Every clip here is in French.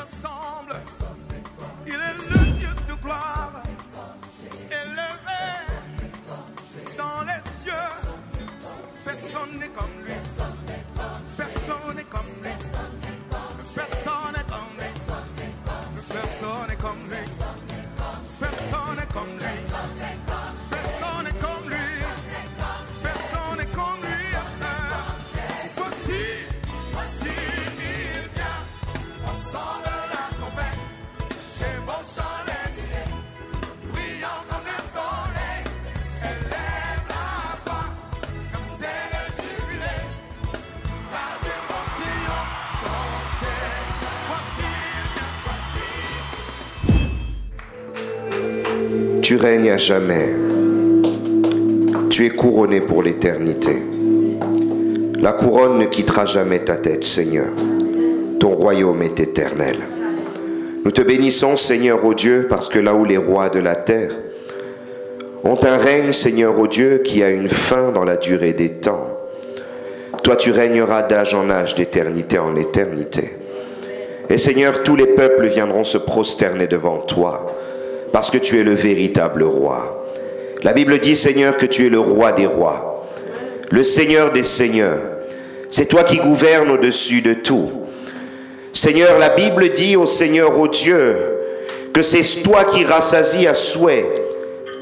ressemble. Il est le Dieu de gloire, élevé dans les cieux. Personne n'est comme lui. Personne n'est comme lui. Personne n'est comme lui. Personne n'est comme lui. Personne n'est comme lui. Personne n'est comme lui. Personne n'est comme lui. Voici, il vient. Au son de la trompette, chez vos chalets, brillant comme le soleil. Élève la voix, comme c'est le jubilé. Radio Sion, dansez. Voici, il vient. Tu règnes à jamais. Tu es couronné pour l'éternité. La couronne ne quittera jamais ta tête, Seigneur. Ton royaume est éternel. Nous te bénissons, Seigneur, ô Dieu, parce que là où les rois de la terre ont un règne, Seigneur, ô Dieu, qui a une fin dans la durée des temps, toi tu régneras d'âge en âge, d'éternité en éternité. Et Seigneur, tous les peuples viendront se prosterner devant toi, parce que tu es le véritable roi. La Bible dit, Seigneur, que tu es le roi des rois, le Seigneur des seigneurs. C'est toi qui gouvernes au-dessus de tout. Seigneur, la Bible dit au Seigneur, au Dieu, que c'est toi qui rassasies à souhait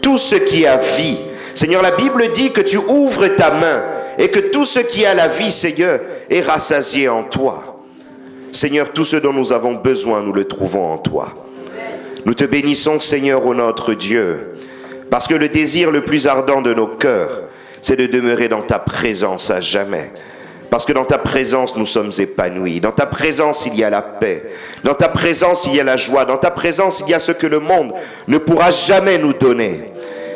tout ce qui a vie. Seigneur, la Bible dit que tu ouvres ta main et que tout ce qui a la vie, Seigneur, est rassasié en toi. Seigneur, tout ce dont nous avons besoin, nous le trouvons en toi. Nous te bénissons, Seigneur, ô notre Dieu, parce que le désir le plus ardent de nos cœurs, c'est de demeurer dans ta présence à jamais. Parce que dans ta présence, nous sommes épanouis. Dans ta présence, il y a la paix. Dans ta présence, il y a la joie. Dans ta présence, il y a ce que le monde ne pourra jamais nous donner.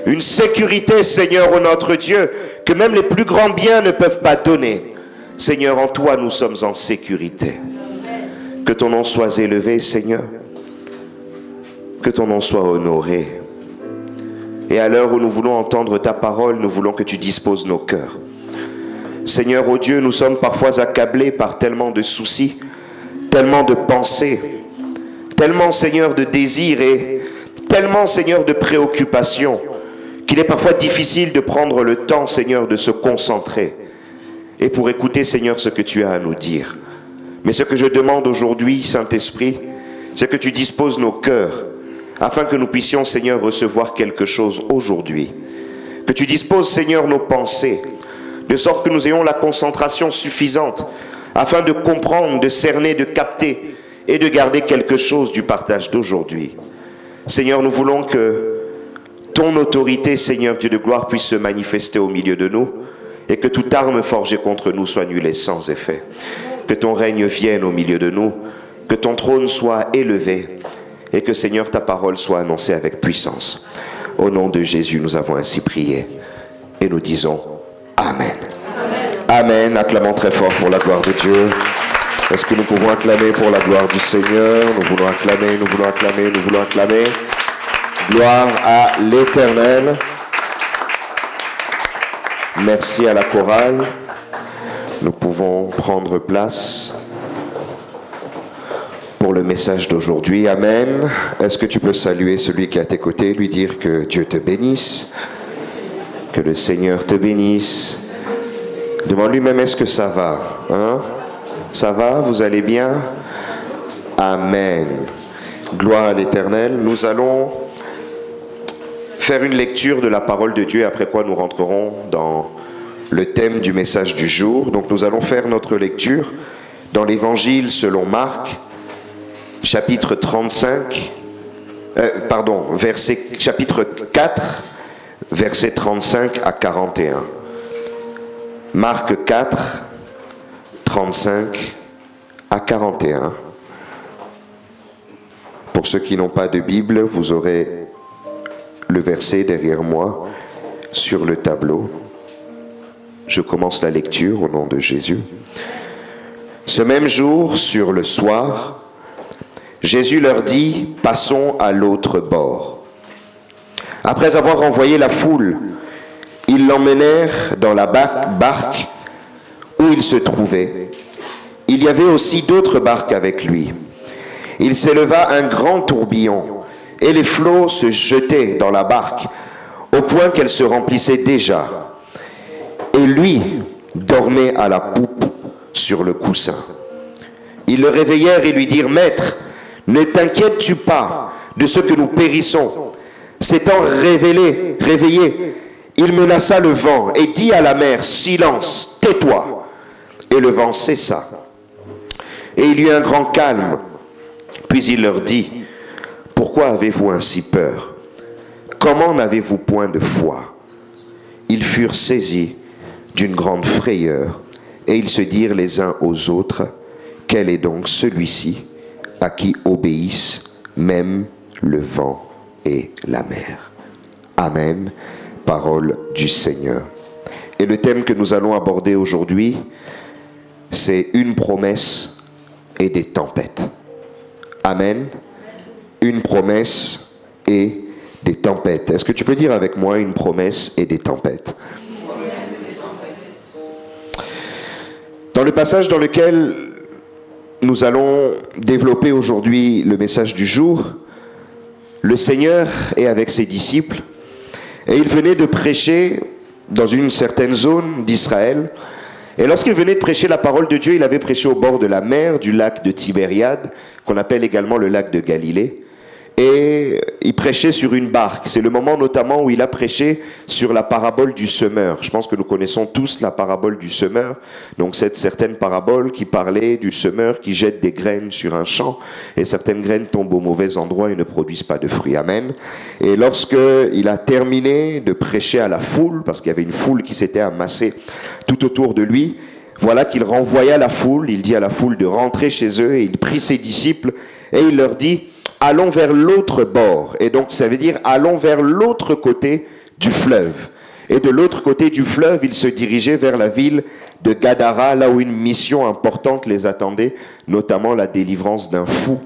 Une sécurité, Seigneur, ô notre Dieu, que même les plus grands biens ne peuvent pas donner. Seigneur, en toi, nous sommes en sécurité. Que ton nom soit élevé, Seigneur. Que ton nom soit honoré. Et à l'heure où nous voulons entendre ta parole, nous voulons que tu disposes nos cœurs. Seigneur, ô Dieu, nous sommes parfois accablés par tellement de soucis, tellement de pensées, tellement, Seigneur, de désirs et tellement, Seigneur, de préoccupations, qu'il est parfois difficile de prendre le temps, Seigneur, de se concentrer et pour écouter, Seigneur, ce que tu as à nous dire. Mais ce que je demande aujourd'hui, Saint-Esprit, c'est que tu disposes nos cœurs afin que nous puissions, Seigneur, recevoir quelque chose aujourd'hui. Que tu disposes, Seigneur, nos pensées, de sorte que nous ayons la concentration suffisante afin de comprendre, de cerner, de capter et de garder quelque chose du partage d'aujourd'hui. Seigneur, nous voulons que ton autorité, Seigneur Dieu de gloire, puisse se manifester au milieu de nous et que toute arme forgée contre nous soit nulle et sans effet. Que ton règne vienne au milieu de nous, que ton trône soit élevé et que, Seigneur, ta parole soit annoncée avec puissance. Au nom de Jésus, nous avons ainsi prié et nous disons Amen. Amen. Acclamons très fort pour la gloire de Dieu. Est-ce que nous pouvons acclamer pour la gloire du Seigneur? Nous voulons acclamer, nous voulons acclamer, nous voulons acclamer. Gloire à l'Éternel. Merci à la chorale. Nous pouvons prendre place pour le message d'aujourd'hui. Amen. Est-ce que tu peux saluer celui qui est à tes côtés, lui dire que Dieu te bénisse, que le Seigneur te bénisse. Demande lui-même, est-ce que ça va, hein? Ça va? Vous allez bien? Amen. Gloire à l'Éternel. Nous allons faire une lecture de la parole de Dieu, après quoi nous rentrerons dans le thème du message du jour. Donc nous allons faire notre lecture dans l'Évangile selon Marc, chapitre 35, chapitre 4, versets 35 à 41. Marc 4, 35 à 41. Pour ceux qui n'ont pas de Bible, vous aurez le verset derrière moi sur le tableau. Je commence la lecture au nom de Jésus. Ce même jour, sur le soir, Jésus leur dit, passons à l'autre bord. Après avoir renvoyé la foule, ils l'emmenèrent dans la barque où il se trouvait. Il y avait aussi d'autres barques avec lui. il s'éleva un grand tourbillon, et les flots se jetaient dans la barque, au point qu'elle se remplissait déjà. Et lui dormait à la poupe sur le coussin. Ils le réveillèrent et lui dirent, « Maître, ne t'inquiètes-tu pas de ce que nous périssons ?» S'étant réveillé, il menaça le vent et dit à la mer, « Silence, tais-toi !» Et le vent cessa. Et il y eut un grand calme. Puis il leur dit, « Pourquoi avez-vous ainsi peur? Comment n'avez-vous point de foi ?» Ils furent saisis d'une grande frayeur, et ils se dirent les uns aux autres, « Quel est donc celui-ci à qui obéissent même le vent et la mer ?» Amen. Parole du Seigneur. Et le thème que nous allons aborder aujourd'hui, c'est une promesse et des tempêtes. Amen. Une promesse et des tempêtes. Est-ce que tu peux dire avec moi une promesse et des tempêtes? Dans le passage dans lequel nous allons développer aujourd'hui le message du jour, le Seigneur est avec ses disciples et il venait de prêcher dans une certaine zone d'Israël. Et lorsqu'il venait de prêcher la parole de Dieu, il avait prêché au bord de la mer, du lac de Tibériade, qu'on appelle également le lac de Galilée. Et il prêchait sur une barque. C'est le moment notamment où il a prêché sur la parabole du semeur. Je pense que nous connaissons tous la parabole du semeur. Donc cette certaine parabole qui parlait du semeur qui jette des graines sur un champ et certaines graines tombent au mauvais endroit et ne produisent pas de fruits. Amen. Et lorsque il a terminé de prêcher à la foule, parce qu'il y avait une foule qui s'était amassée tout autour de lui, voilà qu'il renvoya la foule. Il dit à la foule de rentrer chez eux et il prit ses disciples et il leur dit, allons vers l'autre bord. Et donc ça veut dire allons vers l'autre côté du fleuve. Et de l'autre côté du fleuve, il se dirigeait vers la ville de Gadara, là où une mission importante les attendait, notamment la délivrance d'un fou,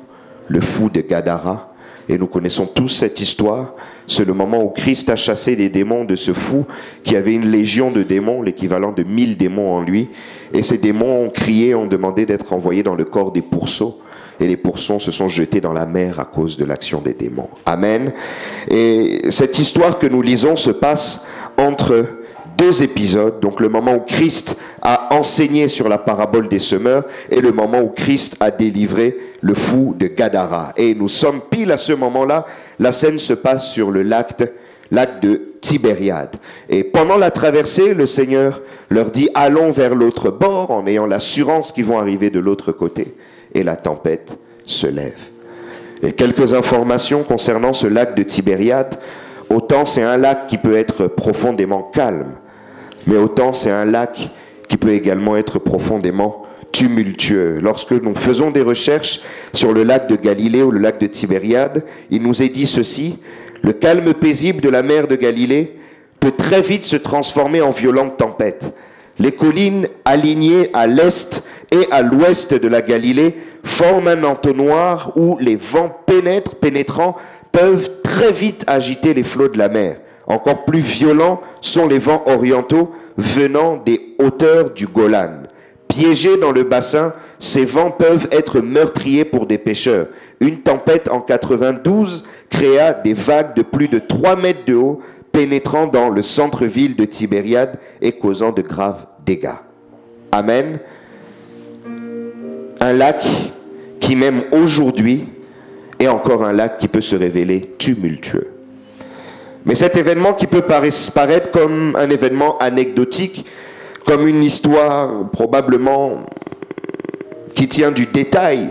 le fou de Gadara. Et nous connaissons tous cette histoire. C'est le moment où Christ a chassé les démons de ce fou qui avait une légion de démons, l'équivalent de 1000 démons en lui. Et ces démons ont crié, ont demandé d'être envoyés dans le corps des pourceaux. Et les pourceaux se sont jetés dans la mer à cause de l'action des démons. Amen. Et cette histoire que nous lisons se passe entre deux épisodes. Donc le moment où Christ a enseigné sur la parabole des semeurs et le moment où Christ a délivré le fou de Gadara. Et nous sommes pile à ce moment-là. La scène se passe sur le lac de Tibériade. Et pendant la traversée, le Seigneur leur dit « Allons vers l'autre bord » en ayant l'assurance qu'ils vont arriver de l'autre côté. Et la tempête se lève. Et quelques informations concernant ce lac de Tibériade. Autant c'est un lac qui peut être profondément calme, mais autant c'est un lac qui peut également être profondément tumultueux. Lorsque nous faisons des recherches sur le lac de Galilée ou le lac de Tibériade, il nous est dit ceci, le calme paisible de la mer de Galilée peut très vite se transformer en violente tempête. Les collines alignées à l'est et à l'ouest de la Galilée forment un entonnoir où les vents pénétrants peuvent très vite agiter les flots de la mer. Encore plus violents sont les vents orientaux venant des hauteurs du Golan. Piégés dans le bassin, ces vents peuvent être meurtriers pour des pêcheurs. Une tempête en 92 créa des vagues de plus de 3 mètres de haut pénétrant dans le centre-ville de Tibériade et causant de graves dégâts. Amen. Un lac qui même aujourd'hui est encore un lac qui peut se révéler tumultueux. Mais cet événement qui peut paraître comme un événement anecdotique, comme une histoire probablement qui tient du détail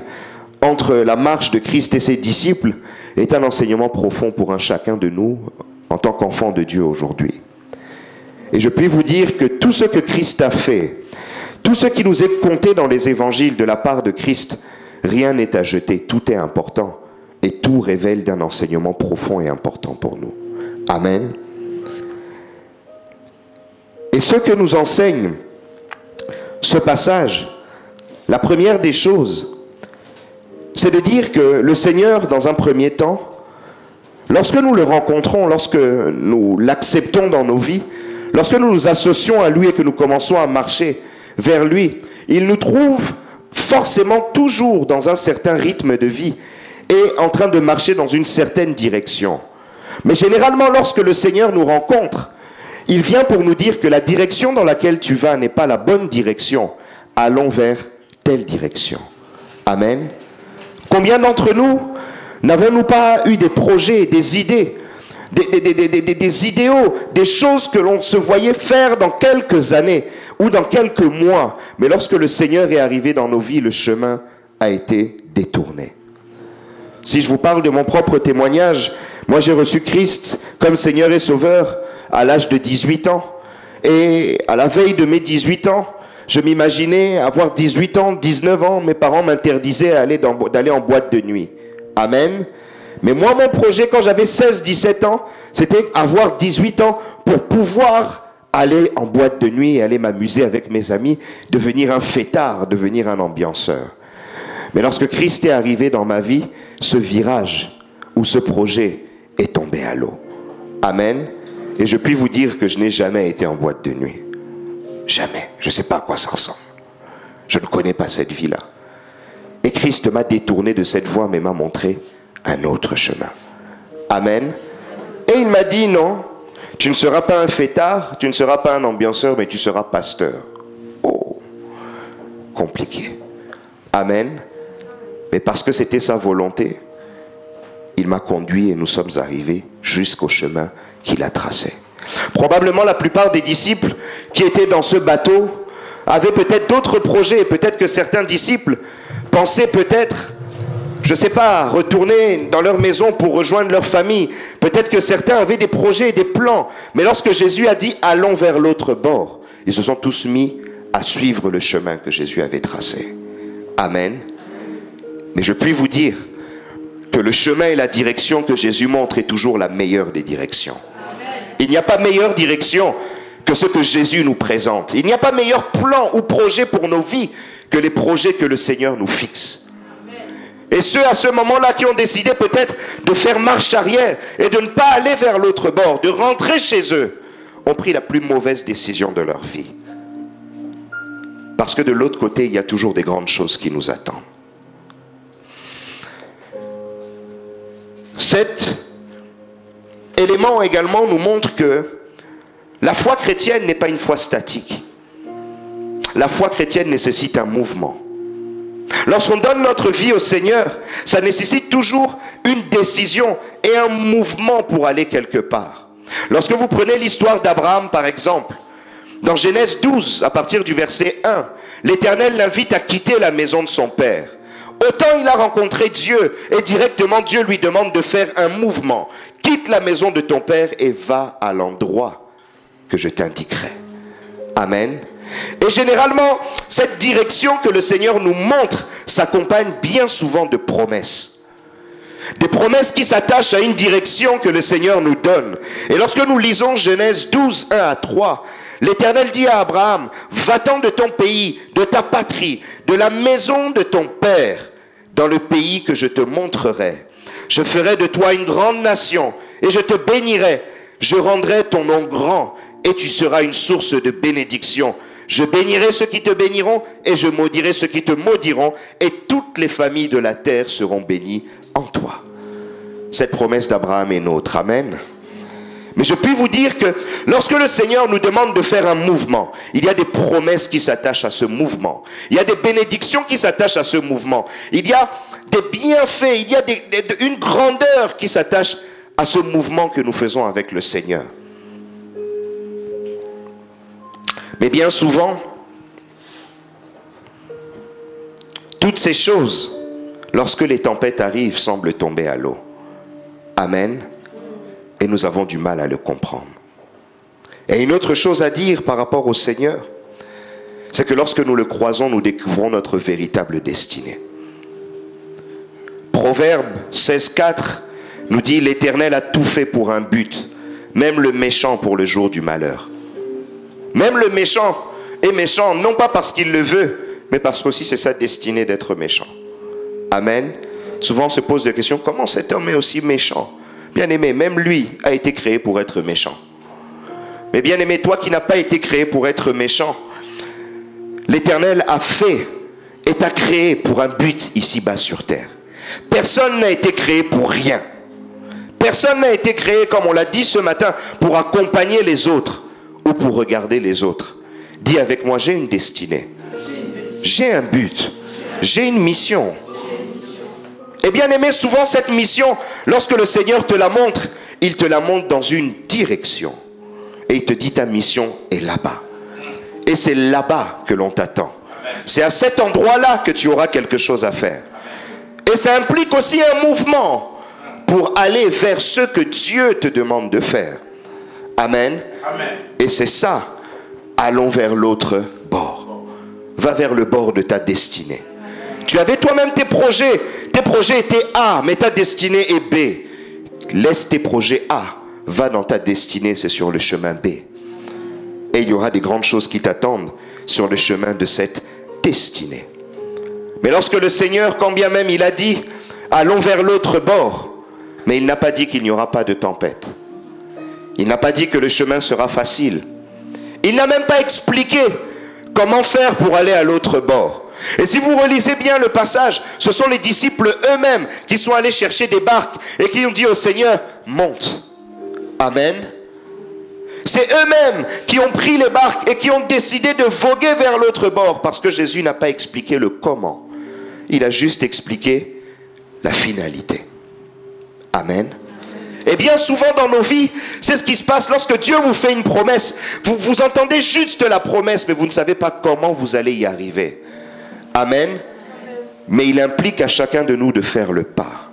entre la marche de Christ et ses disciples, est un enseignement profond pour un chacun de nous en tant qu'enfants de Dieu aujourd'hui. Et je puis vous dire que tout ce que Christ a fait, tout ce qui nous est conté dans les évangiles de la part de Christ, rien n'est à jeter, tout est important et tout révèle d'un enseignement profond et important pour nous. Amen. Et ce que nous enseigne ce passage, la première des choses, c'est de dire que le Seigneur, dans un premier temps, lorsque nous le rencontrons, lorsque nous l'acceptons dans nos vies, lorsque nous nous associons à lui et que nous commençons à marcher vers lui, il nous trouve forcément toujours dans un certain rythme de vie et en train de marcher dans une certaine direction. Mais généralement, lorsque le Seigneur nous rencontre, il vient pour nous dire que la direction dans laquelle tu vas n'est pas la bonne direction. Allons vers telle direction. Amen. Combien d'entre nous n'avons-nous pas eu des projets, des idées, des idéaux, des choses que l'on se voyait faire dans quelques années ou dans quelques mois, mais lorsque le Seigneur est arrivé dans nos vies, le chemin a été détourné. Si je vous parle de mon propre témoignage, moi j'ai reçu Christ comme Seigneur et Sauveur à l'âge de 18 ans. Et à la veille de mes 18 ans, je m'imaginais avoir 18 ans, 19 ans, mes parents m'interdisaient d'aller en boîte de nuit. Amen. Mais moi, mon projet, quand j'avais 16, 17 ans, c'était avoir 18 ans pour pouvoir aller en boîte de nuit et aller m'amuser avec mes amis, devenir un fêtard, devenir un ambianceur. Mais lorsque Christ est arrivé dans ma vie, ce virage ou ce projet est tombé à l'eau. Amen. Et je puis vous dire que je n'ai jamais été en boîte de nuit. Jamais. Je ne sais pas à quoi ça ressemble. Je ne connais pas cette vie-là. Et Christ m'a détourné de cette voie, mais m'a montré un autre chemin. Amen. Et il m'a dit, non, tu ne seras pas un fêtard, tu ne seras pas un ambianceur, mais tu seras pasteur. Oh, compliqué. Amen. Mais parce que c'était sa volonté, il m'a conduit et nous sommes arrivés jusqu'au chemin qu'il a tracé. Probablement la plupart des disciples qui étaient dans ce bateau avaient peut-être d'autres projets. Peut-être que certains disciples pensaient peut-être, je ne sais pas, retourner dans leur maison pour rejoindre leur famille. Peut-être que certains avaient des projets et des plans. Mais lorsque Jésus a dit « allons vers l'autre bord », ils se sont tous mis à suivre le chemin que Jésus avait tracé. Amen. Mais je puis vous dire que le chemin et la direction que Jésus montre est toujours la meilleure des directions. Il n'y a pas meilleure direction que ce que Jésus nous présente. Il n'y a pas meilleur plan ou projet pour nos vies que les projets que le Seigneur nous fixe. Et ceux à ce moment-là qui ont décidé peut-être de faire marche arrière et de ne pas aller vers l'autre bord, de rentrer chez eux, ont pris la plus mauvaise décision de leur vie. Parce que de l'autre côté, il y a toujours des grandes choses qui nous attendent. Cet élément également nous montre que la foi chrétienne n'est pas une foi statique. La foi chrétienne nécessite un mouvement. Lorsqu'on donne notre vie au Seigneur, ça nécessite toujours une décision et un mouvement pour aller quelque part. Lorsque vous prenez l'histoire d'Abraham, par exemple, dans Genèse 12, à partir du verset 1, l'Éternel l'invite à quitter la maison de son père. Autant il a rencontré Dieu et directement Dieu lui demande de faire un mouvement. Quitte la maison de ton père et va à l'endroit que je t'indiquerai. Amen. Et généralement, cette direction que le Seigneur nous montre s'accompagne bien souvent de promesses. Des promesses qui s'attachent à une direction que le Seigneur nous donne. Et lorsque nous lisons Genèse 12, 1 à 3, l'Éternel dit à Abraham, va-t'en de ton pays, de ta patrie, de la maison de ton père, dans le pays que je te montrerai. Je ferai de toi une grande nation et je te bénirai. Je rendrai ton nom grand et tu seras une source de bénédiction. Je bénirai ceux qui te béniront et je maudirai ceux qui te maudiront et toutes les familles de la terre seront bénies en toi. Cette promesse d'Abraham est nôtre. Amen. Mais je puis vous dire que lorsque le Seigneur nous demande de faire un mouvement, il y a des promesses qui s'attachent à ce mouvement. Il y a des bénédictions qui s'attachent à ce mouvement. Il y a des bienfaits, il y a une grandeur qui s'attache à ce mouvement que nous faisons avec le Seigneur. Mais bien souvent, toutes ces choses, lorsque les tempêtes arrivent, semblent tomber à l'eau. Amen. Et nous avons du mal à le comprendre. Et une autre chose à dire par rapport au Seigneur, c'est que lorsque nous le croisons, nous découvrons notre véritable destinée. Proverbe 16,4 nous dit « L'Éternel a tout fait pour un but, même le méchant pour le jour du malheur. » Même le méchant est méchant, non pas parce qu'il le veut, mais parce qu'aussi c'est sa destinée d'être méchant. Amen. Souvent on se pose des questions, comment cet homme est aussi méchant? Bien aimé, même lui a été créé pour être méchant. Mais bien aimé, toi qui n'as pas été créé pour être méchant, l'Éternel a fait et t'a créé pour un but ici-bas sur terre. Personne n'a été créé pour rien. Personne n'a été créé, comme on l'a dit ce matin, pour accompagner les autres ou pour regarder les autres. Dis avec moi, j'ai une destinée. J'ai un but. J'ai une mission. Et bien aimé, souvent cette mission, lorsque le Seigneur te la montre, il te la montre dans une direction. Et il te dit ta mission est là-bas. Et c'est là-bas que l'on t'attend. C'est à cet endroit-là que tu auras quelque chose à faire. Et ça implique aussi un mouvement pour aller vers ce que Dieu te demande de faire. Amen. Amen. Et c'est ça. Allons vers l'autre bord. Va vers le bord de ta destinée. Tu avais toi-même tes projets. Tes projets étaient A, mais ta destinée est B. Laisse tes projets A. Va dans ta destinée, c'est sur le chemin B. Et il y aura des grandes choses qui t'attendent sur le chemin de cette destinée. Mais lorsque le Seigneur, quand bien même il a dit, allons vers l'autre bord, mais il n'a pas dit qu'il n'y aura pas de tempête. Il n'a pas dit que le chemin sera facile. Il n'a même pas expliqué comment faire pour aller à l'autre bord. Et si vous relisez bien le passage, ce sont les disciples eux-mêmes qui sont allés chercher des barques et qui ont dit au Seigneur, monte. Amen. C'est eux-mêmes qui ont pris les barques et qui ont décidé de voguer vers l'autre bord parce que Jésus n'a pas expliqué le comment. Il a juste expliqué la finalité. Amen. Et bien souvent dans nos vies, c'est ce qui se passe lorsque Dieu vous fait une promesse. Vous entendez juste la promesse, mais vous ne savez pas comment vous allez y arriver. Amen. Mais il implique à chacun de nous de faire le pas.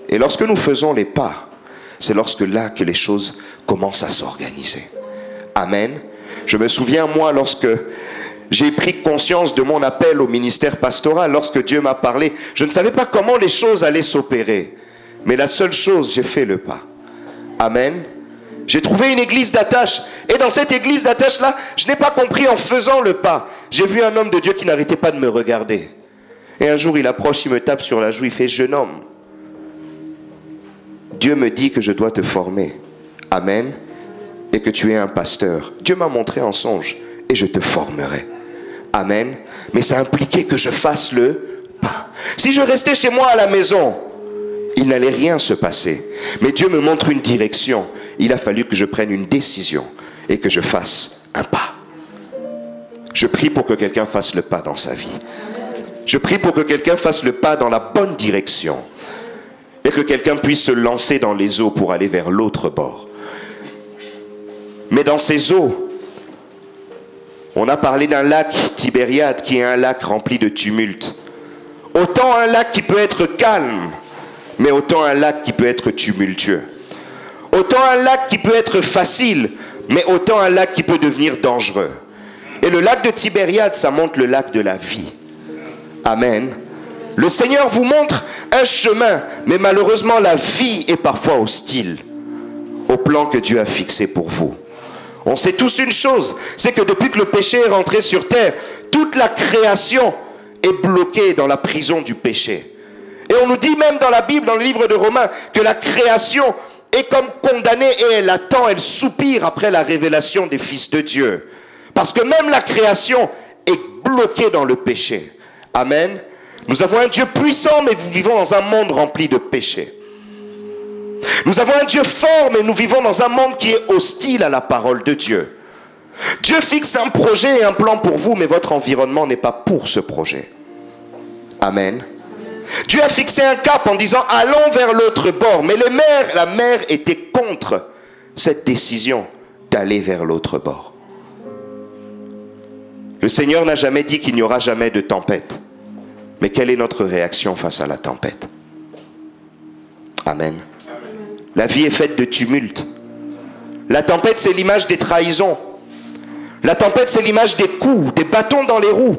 Et lorsque nous faisons les pas, c'est lorsque là que les choses commencent à s'organiser. Amen. Je me souviens, moi, lorsque j'ai pris conscience de mon appel au ministère pastoral, lorsque Dieu m'a parlé, je ne savais pas comment les choses allaient s'opérer. Mais la seule chose, j'ai fait le pas. Amen. J'ai trouvé une église d'attache. Et dans cette église d'attache-là, je n'ai pas compris en faisant le pas. J'ai vu un homme de Dieu qui n'arrêtait pas de me regarder. Et un jour, il approche, il me tape sur la joue, il fait, jeune homme, Dieu me dit que je dois te former. Amen. Et que tu es un pasteur. Dieu m'a montré en songe et je te formerai. Amen. Mais ça impliquait que je fasse le pas. Si je restais chez moi à la maison, il n'allait rien se passer. Mais Dieu me montre une direction. Il a fallu que je prenne une décision et que je fasse un pas. Je prie pour que quelqu'un fasse le pas dans sa vie. Je prie pour que quelqu'un fasse le pas dans la bonne direction. Et que quelqu'un puisse se lancer dans les eaux pour aller vers l'autre bord. Mais dans ces eaux, on a parlé d'un lac Tibériade qui est un lac rempli de tumulte. Autant un lac qui peut être calme, mais autant un lac qui peut être tumultueux. Autant un lac qui peut être facile, mais autant un lac qui peut devenir dangereux. Et le lac de Tibériade, ça montre le lac de la vie. Amen. Le Seigneur vous montre un chemin, mais malheureusement la vie est parfois hostile au plan que Dieu a fixé pour vous. On sait tous une chose, c'est que depuis que le péché est rentré sur terre, toute la création est bloquée dans la prison du péché. Et on nous dit même dans la Bible, dans le livre de Romains, que la création est comme condamnée et elle attend, elle soupire après la révélation des fils de Dieu. Parce que même la création est bloquée dans le péché. Amen. Nous avons un Dieu puissant, mais nous vivons dans un monde rempli de péché. Nous avons un Dieu fort, mais nous vivons dans un monde qui est hostile à la parole de Dieu. Dieu fixe un projet et un plan pour vous, mais votre environnement n'est pas pour ce projet. Amen. Dieu a fixé un cap en disant « allons vers l'autre bord ». Mais la mer était contre cette décision d'aller vers l'autre bord. Le Seigneur n'a jamais dit qu'il n'y aura jamais de tempête. Mais quelle est notre réaction face à la tempête? Amen. La vie est faite de tumulte. La tempête, c'est l'image des trahisons. La tempête, c'est l'image des coups, des bâtons dans les roues.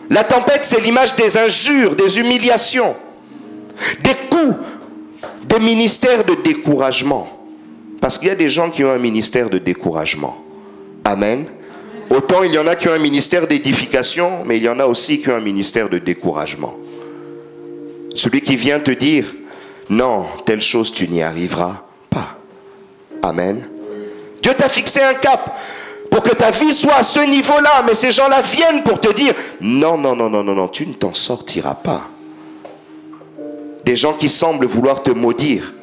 La tempête, c'est l'image des injures, des humiliations, des coups, des ministères de découragement. Parce qu'il y a des gens qui ont un ministère de découragement. Amen. Autant il y en a qui ont un ministère d'édification, mais il y en a aussi qui ont un ministère de découragement. Celui qui vient te dire, non, telle chose tu n'y arriveras pas. Amen. Dieu t'a fixé un cap. pour que ta vie soit à ce niveau-là. Mais ces gens-là viennent pour te dire, non, non, non, non, non, non, tu ne t'en sortiras pas. Des gens qui semblent vouloir te maudire,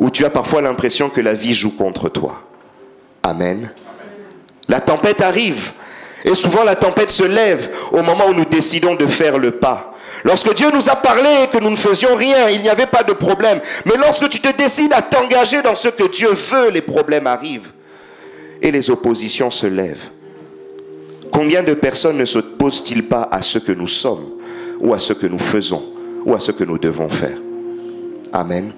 où tu as parfois l'impression que la vie joue contre toi. Amen. La tempête arrive. Et souvent la tempête se lève au moment où nous décidons de faire le pas. Lorsque Dieu nous a parlé et que nous ne faisions rien, il n'y avait pas de problème. Mais lorsque tu te décides à t'engager dans ce que Dieu veut, les problèmes arrivent. Et les oppositions se lèvent. Combien de personnes ne s'opposent-ils pas à ce que nous sommes, ou à ce que nous faisons, ou à ce que nous devons faire? Amen.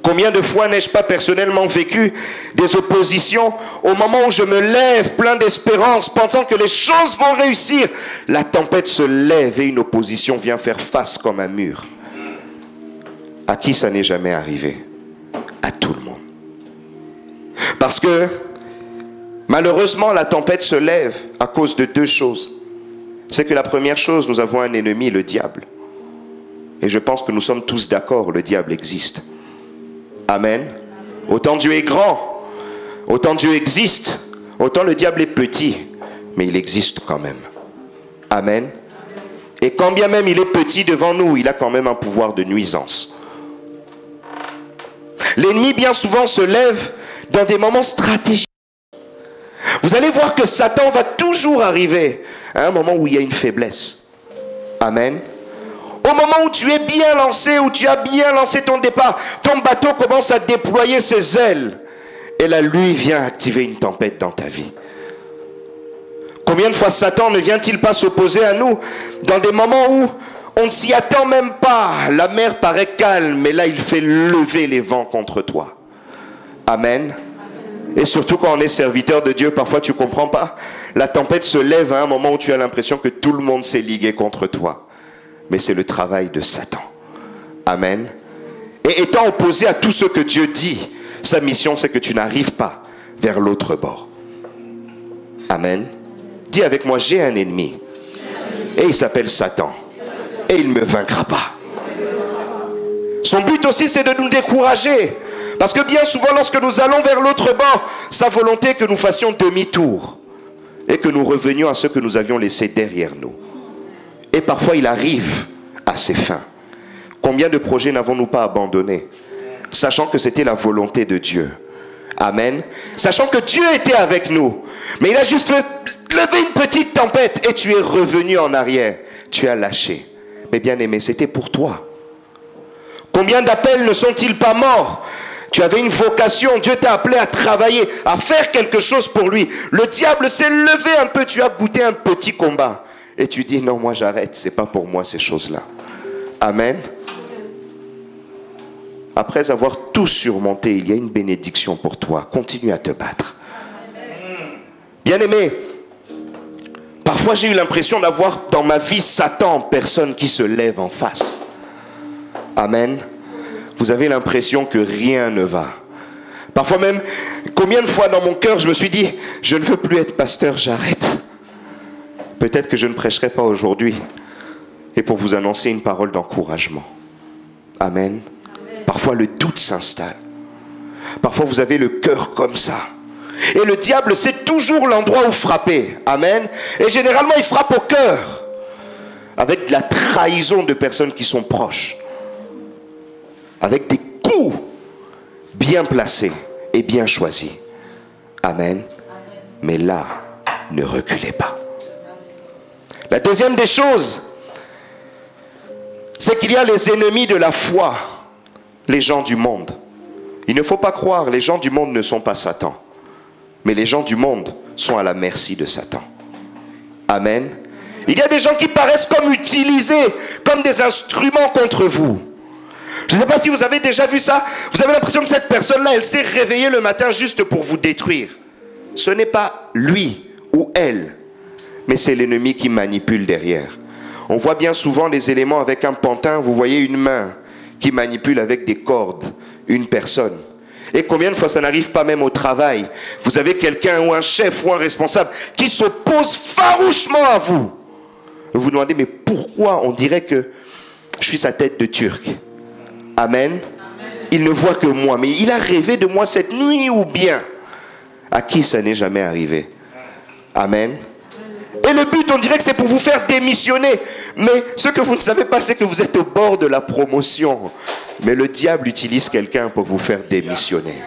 Combien de fois n'ai-je pas personnellement vécu des oppositions au moment où je me lève plein d'espérance, pensant que les choses vont réussir. La tempête se lève et une opposition vient faire face comme un mur. À qui ça n'est jamais arrivé? À tout le monde. Parce que malheureusement la tempête se lève à cause de deux choses. C'est que la première chose, nous avons un ennemi, le diable. Et je pense que nous sommes tous d'accord, le diable existe. Amen. Autant Dieu est grand, autant Dieu existe, autant le diable est petit, mais il existe quand même. Amen. Et quand bien même il est petit devant nous, il a quand même un pouvoir de nuisance. L'ennemi bien souvent se lève dans des moments stratégiques. Vous allez voir que Satan va toujours arriver à un moment où il y a une faiblesse. Amen. Au moment où tu es bien lancé, où tu as bien lancé ton départ, ton bateau commence à déployer ses ailes. Et là, lui vient activer une tempête dans ta vie. Combien de fois Satan ne vient-il pas s'opposer à nous dans des moments où on ne s'y attend même pas? La mer paraît calme, mais là, il fait lever les vents contre toi. Amen. Et surtout quand on est serviteur de Dieu, parfois tu ne comprends pas. La tempête se lève à un moment où tu as l'impression que tout le monde s'est ligué contre toi. Mais c'est le travail de Satan. Amen. Et étant opposé à tout ce que Dieu dit, sa mission c'est que tu n'arrives pas vers l'autre bord. Amen. Dis avec moi, j'ai un ennemi. Et il s'appelle Satan. Et il ne me vaincra pas. Son but aussi c'est de nous décourager. Parce que bien souvent lorsque nous allons vers l'autre bord, sa volonté est que nous fassions demi-tour. Et que nous revenions à ce que nous avions laissé derrière nous. Et parfois il arrive à ses fins. Combien de projets n'avons-nous pas abandonnés, sachant que c'était la volonté de Dieu? Amen. Sachant que Dieu était avec nous. Mais il a juste fait lever une petite tempête et tu es revenu en arrière. Tu as lâché. Mais bien aimé, c'était pour toi. Combien d'appels ne sont-ils pas morts? Tu avais une vocation, Dieu t'a appelé à travailler, à faire quelque chose pour lui. Le diable s'est levé un peu, tu as goûté un petit combat. Et tu dis, non, moi j'arrête, c'est pas pour moi ces choses-là. Amen. Après avoir tout surmonté, il y a une bénédiction pour toi. Continue à te battre. Bien-aimé, parfois j'ai eu l'impression d'avoir dans ma vie Satan en personne qui se lève en face. Amen. Vous avez l'impression que rien ne va. Parfois même, combien de fois dans mon cœur je me suis dit, je ne veux plus être pasteur, j'arrête. Peut-être que je ne prêcherai pas aujourd'hui. Et pour vous annoncer une parole d'encouragement. Amen. Parfois le doute s'installe. Parfois vous avez le cœur comme ça. Et le diable c'est toujours l'endroit où frapper. Amen. Et généralement il frappe au cœur. Avec de la trahison de personnes qui sont proches. Avec des coups bien placés et bien choisis. Amen. Mais là, ne reculez pas. La deuxième des choses, c'est qu'il y a les ennemis de la foi, les gens du monde. Il ne faut pas croire, les gens du monde ne sont pas Satan. Mais les gens du monde sont à la merci de Satan. Amen. Il y a des gens qui paraissent comme utilisés, comme des instruments contre vous. Je ne sais pas si vous avez déjà vu ça. Vous avez l'impression que cette personne-là, elle s'est réveillée le matin juste pour vous détruire. Ce n'est pas lui ou elle, mais c'est l'ennemi qui manipule derrière. On voit bien souvent les éléments avec un pantin. Vous voyez une main qui manipule avec des cordes une personne. Et combien de fois ça n'arrive pas même au travail? Vous avez quelqu'un ou un chef ou un responsable qui s'oppose farouchement à vous. Vous vous demandez, mais pourquoi on dirait que je suis sa tête de Turc? Amen. Il ne voit que moi, mais il a rêvé de moi cette nuit ou bien. À qui ça n'est jamais arrivé? Amen. Et le but, on dirait que c'est pour vous faire démissionner. Mais ce que vous ne savez pas, c'est que vous êtes au bord de la promotion. Mais le diable utilise quelqu'un pour vous faire démissionner.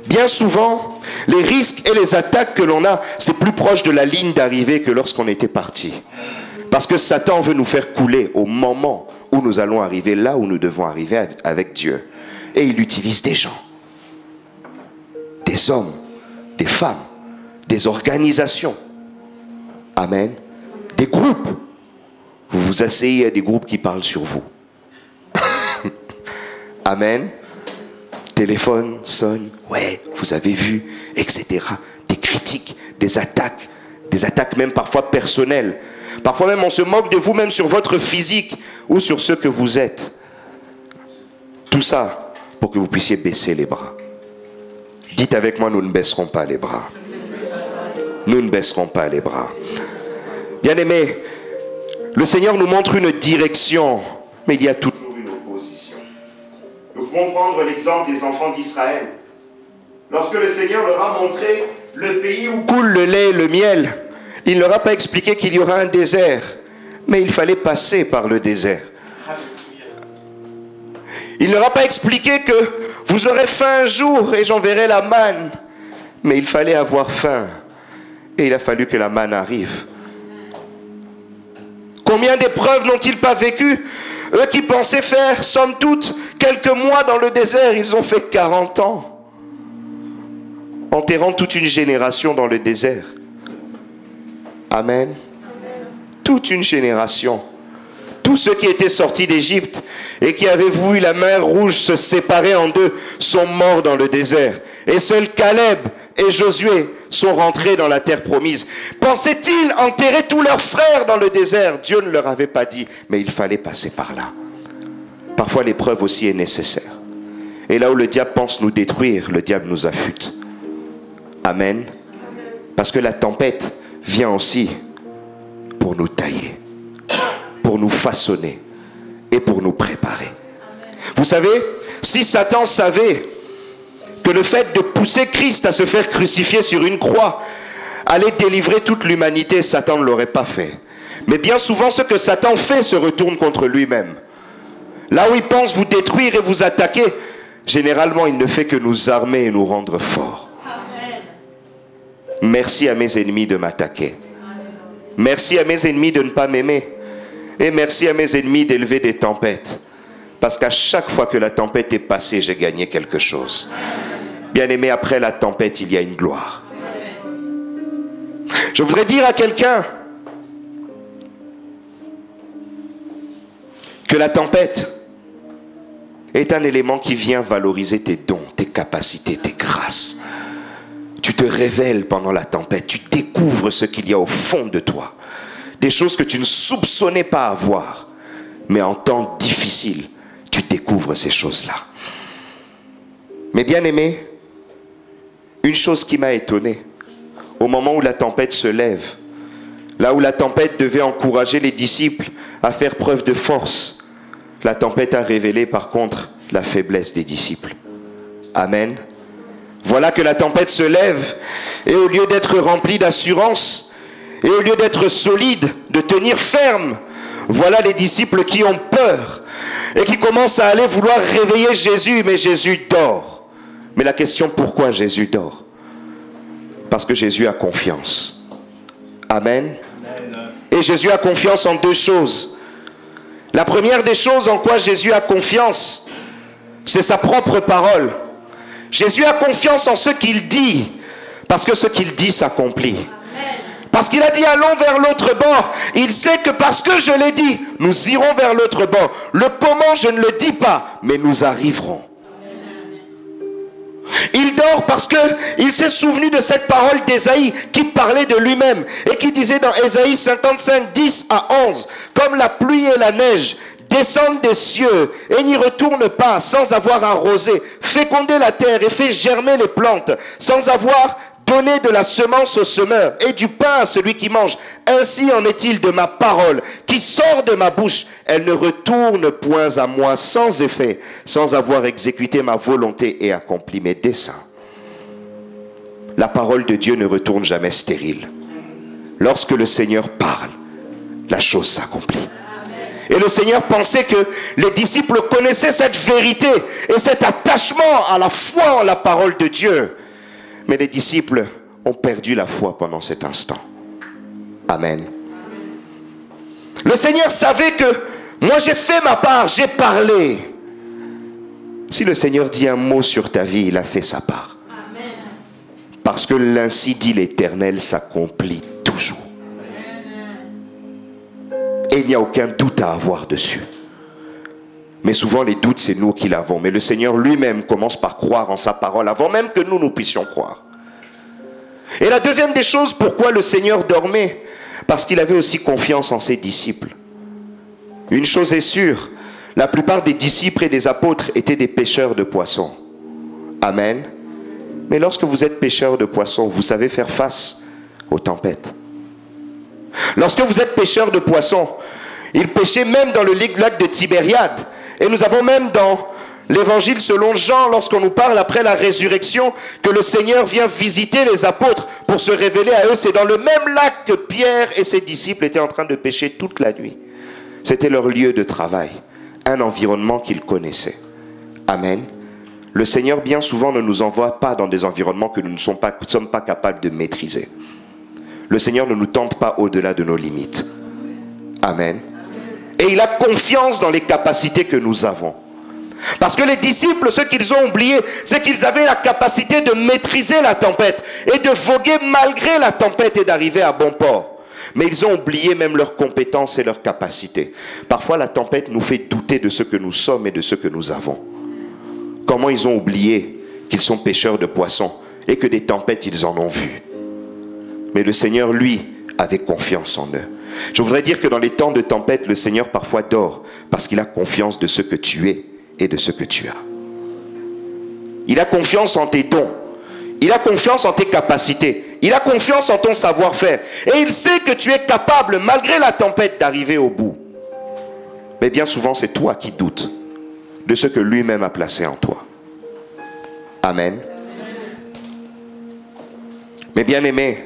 Bien souvent, les risques et les attaques que l'on a, c'est plus proche de la ligne d'arrivée que lorsqu'on était parti. Parce que Satan veut nous faire couler au moment où nous allons arriver là où nous devons arriver avec Dieu. Et il utilise des gens, des hommes, des femmes, des organisations. Amen. Des groupes. Vous vous asseyez à des groupes qui parlent sur vous. Amen. Téléphone sonne. Ouais, vous avez vu, etc. Des critiques, des attaques même parfois personnelles. Parfois même on se moque de vous, même sur votre physique ou sur ce que vous êtes. Tout ça pour que vous puissiez baisser les bras. Dites avec moi, nous ne baisserons pas les bras. Nous ne baisserons pas les bras. Bien-aimés, le Seigneur nous montre une direction, mais il y a toujours une opposition. Nous pouvons prendre l'exemple des enfants d'Israël. Lorsque le Seigneur leur a montré le pays où coule le lait et le miel, il ne leur a pas expliqué qu'il y aura un désert, mais il fallait passer par le désert. Il ne leur a pas expliqué que vous aurez faim un jour et j'enverrai la manne, mais il fallait avoir faim et il a fallu que la manne arrive. Combien d'épreuves n'ont-ils pas vécues? Eux qui pensaient faire, somme toute, quelques mois dans le désert, ils ont fait 40 ans. Enterrant toute une génération dans le désert. Amen. Toute une génération. Tous ceux qui étaient sortis d'Égypte et qui avaient vu la mer rouge se séparer en deux sont morts dans le désert. Et seuls Caleb et Josué sont rentrés dans la terre promise. Pensaient-ils enterrer tous leurs frères dans le désert? Dieu ne leur avait pas dit, mais il fallait passer par là. Parfois l'épreuve aussi est nécessaire. Et là où le diable pense nous détruire, le diable nous affûte. Amen. Parce que la tempête vient aussi pour nous tailler, pour nous façonner et pour nous préparer. Vous savez, si Satan savait que le fait de pousser Christ à se faire crucifier sur une croix allait délivrer toute l'humanité, Satan ne l'aurait pas fait. Mais bien souvent, ce que Satan fait se retourne contre lui-même. Là où il pense vous détruire et vous attaquer, généralement, il ne fait que nous armer et nous rendre forts. Merci à mes ennemis de m'attaquer. Merci à mes ennemis de ne pas m'aimer. Et merci à mes ennemis d'élever des tempêtes. Parce qu'à chaque fois que la tempête est passée, j'ai gagné quelque chose. Bien-aimé, après la tempête, il y a une gloire. Je voudrais dire à quelqu'un que la tempête est un élément qui vient valoriser tes dons, tes capacités, tes grâces. Tu te révèles pendant la tempête, tu découvres ce qu'il y a au fond de toi. Des choses que tu ne soupçonnais pas avoir. Mais en temps difficile, tu découvres ces choses-là. Mais bien aimé, une chose qui m'a étonné, au moment où la tempête se lève, là où la tempête devait encourager les disciples à faire preuve de force, la tempête a révélé par contre la faiblesse des disciples. Amen. Voilà que la tempête se lève et au lieu d'être remplie d'assurance et au lieu d'être solide, de tenir ferme, voilà les disciples qui ont peur et qui commencent à aller vouloir réveiller Jésus, mais Jésus dort. Mais la question, pourquoi Jésus dort? Parce que Jésus a confiance. Amen. Et Jésus a confiance en deux choses. La première des choses en quoi Jésus a confiance, c'est sa propre parole. Jésus a confiance en ce qu'il dit, parce que ce qu'il dit s'accomplit. Parce qu'il a dit allons vers l'autre bord. Il sait que parce que je l'ai dit, nous irons vers l'autre bord. Le comment, je ne le dis pas, mais nous arriverons. Il dort parce qu'il s'est souvenu de cette parole d'Ésaïe qui parlait de lui-même et qui disait dans Ésaïe 55, 10 à 11, comme la pluie et la neige descendent des cieux et n'y retournent pas sans avoir arrosé, fécondé la terre et fait germer les plantes, sans avoir donnez de la semence au semeur et du pain à celui qui mange. Ainsi en est-il de ma parole qui sort de ma bouche. Elle ne retourne point à moi sans effet, sans avoir exécuté ma volonté et accompli mes desseins. La parole de Dieu ne retourne jamais stérile. Lorsque le Seigneur parle, la chose s'accomplit. Et le Seigneur pensait que les disciples connaissaient cette vérité et cet attachement à la foi en la parole de Dieu. Mais les disciples ont perdu la foi pendant cet instant. Amen. Le Seigneur savait que moi j'ai fait ma part, j'ai parlé. Si le Seigneur dit un mot sur ta vie, il a fait sa part. Amen. Parce que l'ainsi dit l'Éternel s'accomplit toujours. Et il n'y a aucun doute à avoir dessus. Mais souvent les doutes c'est nous qui l'avons. Mais le Seigneur lui-même commence par croire en sa parole avant même que nous puissions croire. Et la deuxième des choses, pourquoi le Seigneur dormait? Parce qu'il avait aussi confiance en ses disciples. Une chose est sûre, la plupart des disciples et des apôtres étaient des pêcheurs de poissons. Amen. Mais lorsque vous êtes pêcheur de poissons, vous savez faire face aux tempêtes. Lorsque vous êtes pêcheur de poissons, ils pêchaient même dans le lac de Tibériade. Et nous avons même dans l'évangile selon Jean, lorsqu'on nous parle après la résurrection, que le Seigneur vient visiter les apôtres pour se révéler à eux. C'est dans le même lac que Pierre et ses disciples étaient en train de pêcher toute la nuit. C'était leur lieu de travail, un environnement qu'ils connaissaient. Amen. Le Seigneur bien souvent ne nous envoie pas dans des environnements que nous ne sommes pas capables de maîtriser. Le Seigneur ne nous tente pas au-delà de nos limites. Amen. Et il a confiance dans les capacités que nous avons. Parce que les disciples, ce qu'ils ont oublié, c'est qu'ils avaient la capacité de maîtriser la tempête et de voguer malgré la tempête et d'arriver à bon port. Mais ils ont oublié même leurs compétences et leurs capacités. Parfois la tempête nous fait douter de ce que nous sommes et de ce que nous avons. Comment ils ont oublié qu'ils sont pêcheurs de poissons et que des tempêtes ils en ont vu. Mais le Seigneur, lui, avait confiance en eux. Je voudrais dire que dans les temps de tempête, le Seigneur parfois dort parce qu'il a confiance de ce que tu es et de ce que tu as. Il a confiance en tes dons. Il a confiance en tes capacités. Il a confiance en ton savoir-faire. Et il sait que tu es capable, malgré la tempête, d'arriver au bout. Mais bien souvent, c'est toi qui doutes de ce que lui-même a placé en toi. Amen. Mais bien aimés,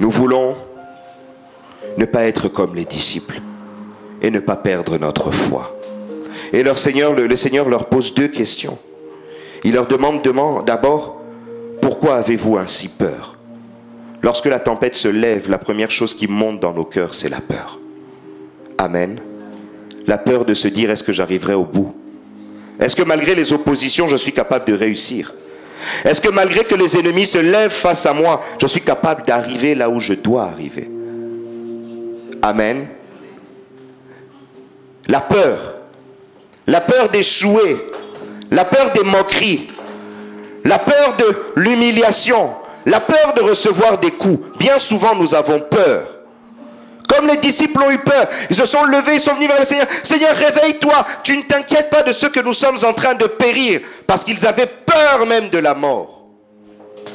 nous voulons ne pas être comme les disciples et ne pas perdre notre foi. Et le Seigneur leur pose deux questions. Il leur demande d'abord, pourquoi avez-vous ainsi peur? Lorsque la tempête se lève, la première chose qui monte dans nos cœurs, c'est la peur. Amen. La peur de se dire, est-ce que j'arriverai au bout? Est-ce que malgré les oppositions, je suis capable de réussir? Est-ce que malgré que les ennemis se lèvent face à moi, je suis capable d'arriver là où je dois arriver? Amen. La peur d'échouer, la peur des moqueries, la peur de l'humiliation, la peur de recevoir des coups. Bien souvent, nous avons peur. Comme les disciples ont eu peur, ils se sont levés, ils sont venus vers le Seigneur. Seigneur, réveille-toi, tu ne t'inquiètes pas de ce que nous sommes en train de périr, parce qu'ils avaient peur même de la mort.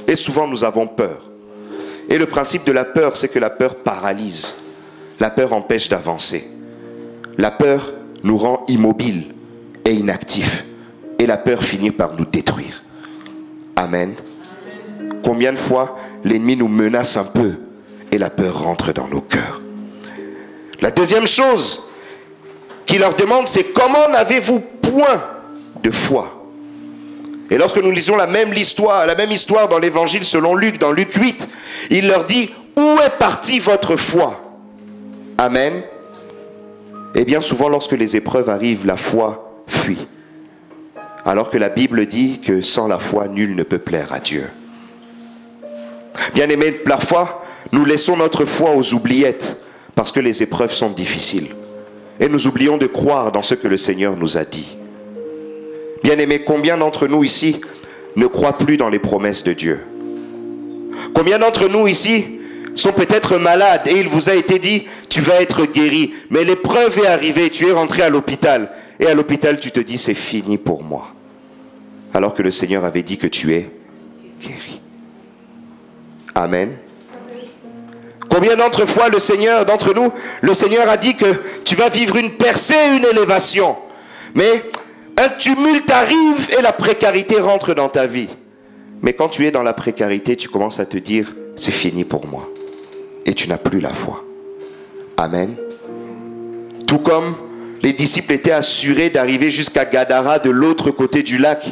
Et souvent, nous avons peur. Et le principe de la peur, c'est que la peur paralyse. La peur empêche d'avancer. La peur nous rend immobiles et inactifs. Et la peur finit par nous détruire. Amen. Combien de fois l'ennemi nous menace un peu et la peur rentre dans nos cœurs. La deuxième chose qu'il leur demande, c'est comment n'avez-vous point de foi? Et lorsque nous lisons la même histoire dans l'évangile selon Luc, dans Luc 8, il leur dit, où est partie votre foi? Amen. Et bien souvent, lorsque les épreuves arrivent, la foi fuit. Alors que la Bible dit que sans la foi, nul ne peut plaire à Dieu. Bien aimés, parfois, nous laissons notre foi aux oubliettes parce que les épreuves sont difficiles. Et nous oublions de croire dans ce que le Seigneur nous a dit. Bien aimés, combien d'entre nous ici ne croient plus dans les promesses de Dieu? Combien d'entre nous ici sont peut-être malades et il vous a été dit, tu vas être guéri. Mais l'épreuve est arrivée, tu es rentré à l'hôpital. Et à l'hôpital, tu te dis, c'est fini pour moi. alors que le Seigneur avait dit que tu es guéri. Amen. Combien d'entre fois d'entre nous, le Seigneur a dit que tu vas vivre une percée, une élévation. Mais un tumulte arrive et la précarité rentre dans ta vie. Mais quand tu es dans la précarité, tu commences à te dire, c'est fini pour moi. Et tu n'as plus la foi. Amen. Tout comme les disciples étaient assurés d'arriver jusqu'à Gadara, de l'autre côté du lac.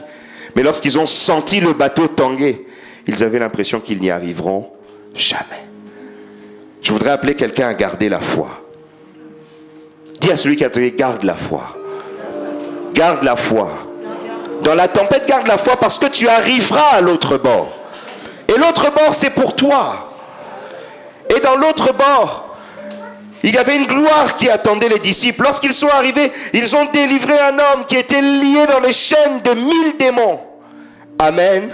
Mais lorsqu'ils ont senti le bateau tanguer, ils avaient l'impression qu'ils n'y arriveront jamais. Je voudrais appeler quelqu'un à garder la foi. Dis à celui qui a dit, garde la foi. Garde la foi. Dans la tempête, garde la foi parce que tu arriveras à l'autre bord. Et l'autre bord, c'est pour toi. Et dans l'autre bord, il y avait une gloire qui attendait les disciples. Lorsqu'ils sont arrivés, ils ont délivré un homme qui était lié dans les chaînes de 1000 démons. Amen.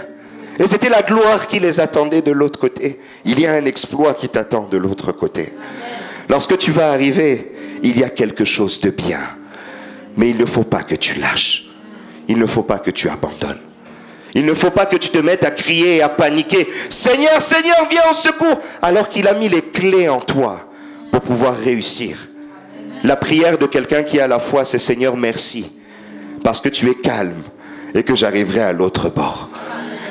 Et c'était la gloire qui les attendait de l'autre côté. Il y a un exploit qui t'attend de l'autre côté. Lorsque tu vas arriver, il y a quelque chose de bien. Mais il ne faut pas que tu lâches. Il ne faut pas que tu abandonnes. Il ne faut pas que tu te mettes à crier et à paniquer. Seigneur, Seigneur, viens au secours. Alors qu'il a mis les clés en toi pour pouvoir réussir. La prière de quelqu'un qui a la foi, c'est Seigneur, merci. Parce que tu es calme et que j'arriverai à l'autre bord.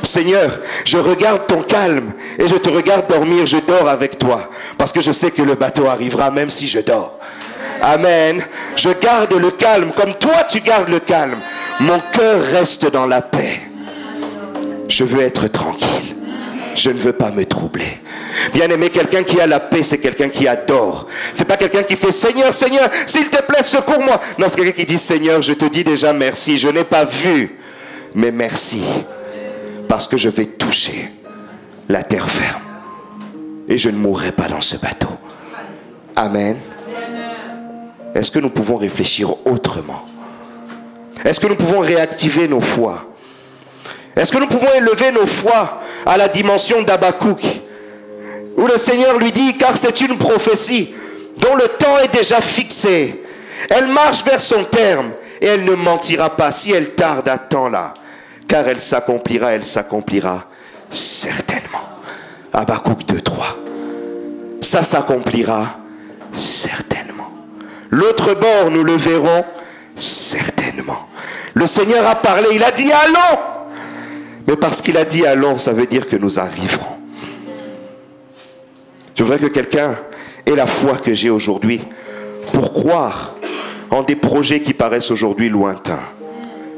Seigneur, je regarde ton calme et je te regarde dormir, je dors avec toi. Parce que je sais que le bateau arrivera même si je dors. Amen. Je garde le calme comme toi tu gardes le calme. Mon cœur reste dans la paix. Je veux être tranquille. Je ne veux pas me troubler. Bien-aimé, quelqu'un qui a la paix, c'est quelqu'un qui adore. C'est pas quelqu'un qui fait Seigneur, Seigneur, s'il te plaît, secours-moi. Non, c'est quelqu'un qui dit Seigneur, je te dis déjà merci. Je n'ai pas vu, mais merci. Parce que je vais toucher la terre ferme. Et je ne mourrai pas dans ce bateau. Amen. Est-ce que nous pouvons réfléchir autrement? Est-ce que nous pouvons réactiver nos foi? Est-ce que nous pouvons élever nos foi à la dimension d'Habakkuk, où le Seigneur lui dit, car c'est une prophétie dont le temps est déjà fixé. Elle marche vers son terme et elle ne mentira pas. Si elle tarde, attends-la, car elle s'accomplira certainement. Habakkuk 2:3. Ça s'accomplira certainement. L'autre bord, nous le verrons certainement. Le Seigneur a parlé, il a dit allons. Mais parce qu'il a dit allons, ça veut dire que nous arriverons. Je voudrais que quelqu'un ait la foi que j'ai aujourd'hui pour croire en des projets qui paraissent aujourd'hui lointains.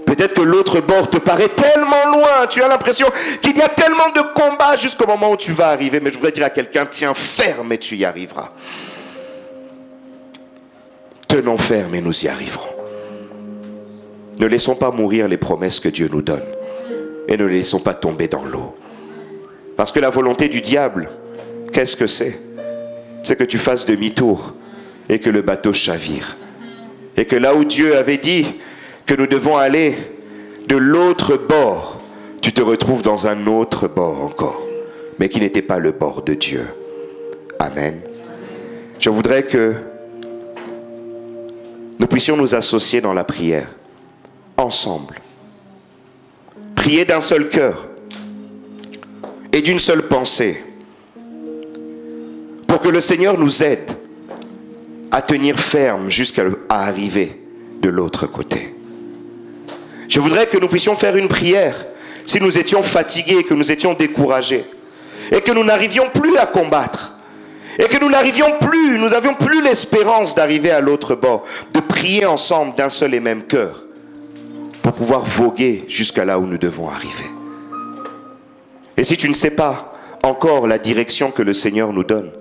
Peut-être que l'autre bord te paraît tellement loin, tu as l'impression qu'il y a tellement de combats jusqu'au moment où tu vas arriver. Mais je voudrais dire à quelqu'un, tiens ferme et tu y arriveras. Tenons ferme et nous y arriverons. Ne laissons pas mourir les promesses que Dieu nous donne. Et ne les laissons pas tomber dans l'eau. Parce que la volonté du diable, qu'est-ce que c'est? C'est que tu fasses demi-tour et que le bateau chavire. Et que là où Dieu avait dit que nous devons aller de l'autre bord, tu te retrouves dans un autre bord encore, mais qui n'était pas le bord de Dieu. Amen. Je voudrais que nous puissions nous associer dans la prière, ensemble. Prier d'un seul cœur et d'une seule pensée, pour que le Seigneur nous aide à tenir ferme jusqu'à arriver de l'autre côté. Je voudrais que nous puissions faire une prière si nous étions fatigués, que nous étions découragés et que nous n'arrivions plus à combattre et que nous n'avions plus l'espérance d'arriver à l'autre bord, de prier ensemble d'un seul et même cœur pour pouvoir voguer jusqu'à là où nous devons arriver. Et si tu ne sais pas encore la direction que le Seigneur nous donne,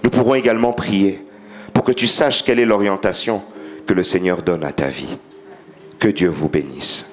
nous pourrons également prier pour que tu saches quelle est l'orientation que le Seigneur donne à ta vie. Que Dieu vous bénisse.